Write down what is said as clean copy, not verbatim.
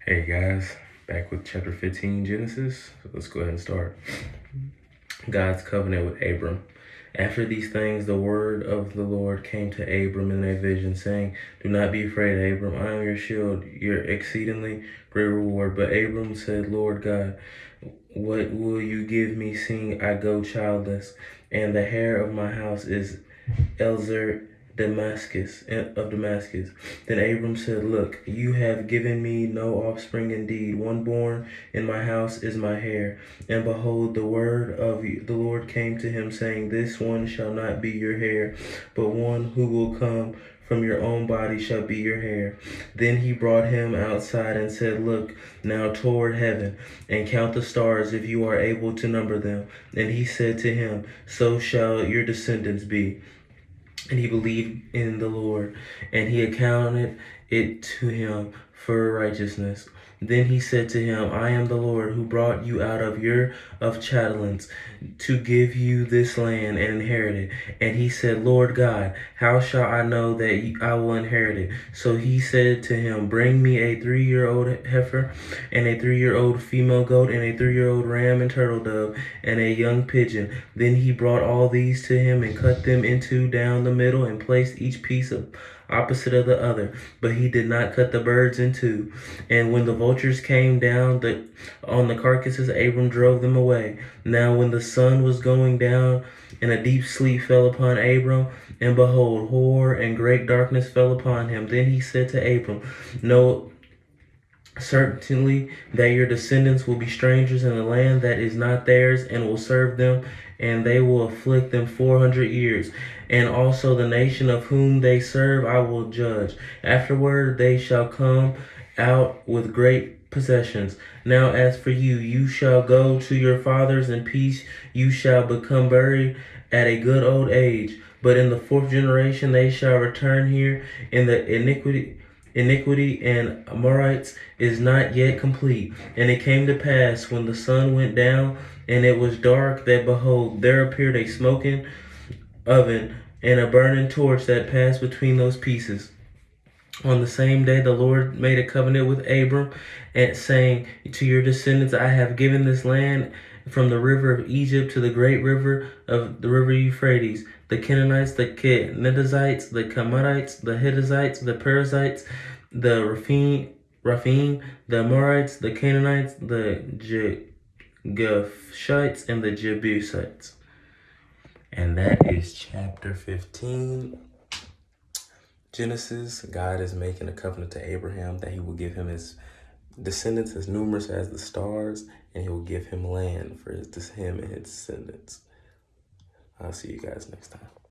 Hey guys, back with chapter 15 Genesis. So let's go ahead and start. God's covenant with Abram. After these things, the word of the Lord came to Abram in a vision, saying, "Do not be afraid, Abram. I am your shield, your exceedingly great reward." But Abram said, "Lord God, what will you give me, seeing I go childless, and the heir of my house is Elzer of Damascus?" Then Abram said, "Look, you have given me no offspring indeed. One born in my house is my heir." And behold, the word of the Lord came to him, saying, "This one shall not be your heir, but one who will come from your own body shall be your heir." Then he brought him outside and said, "Look now toward heaven and count the stars, if you are able to number them." And he said to him, "So shall your descendants be." And he believed in the Lord, and he accounted it to him for righteousness. Then he said to him, "I am the Lord who brought you out of Ur of Chaldeans to give you this land and inherit it." And he said, "Lord God, how shall I know that I will inherit it?" So he said to him, "Bring me a 3-year-old heifer, and a 3-year-old female goat, and a 3-year-old ram and turtle dove, and a young pigeon." Then he brought all these to him and cut them into down the middle and placed each piece opposite of the other. But he did not cut the birds in two. And when the vultures came down on the carcasses, Abram drove them away. Now when the sun was going down, and a deep sleep fell upon Abram, and behold, horror and great darkness fell upon him. Then he said to Abram, "Know certainly that your descendants will be strangers in a land that is not theirs, and will serve them, and they will afflict them 400 years. And also the nation of whom they serve I will judge. Afterward they shall come out with great possessions. Now as for you, you shall go to your fathers in peace. You shall become buried at a good old age. But in the fourth generation they shall return here in the iniquity and Amorites is not yet complete." And it came to pass, when the sun went down and it was dark, that behold, there appeared a smoking oven and a burning torch that passed between those pieces. On the same day, the Lord made a covenant with Abram, and saying, "To your descendants I have given this land, from the river of Egypt to the great river of the river Euphrates, the Canaanites, the Kenizzites, the Kamarites, the Hittites, the Perizzites, the Rephaim, the Amorites, the Canaanites, the Girgashites, and the Jebusites." And that is chapter 15. Genesis. God is making a covenant to Abraham that he will give him his descendants as numerous as the stars, and he will give him land for him and his descendants. I'll see you guys next time.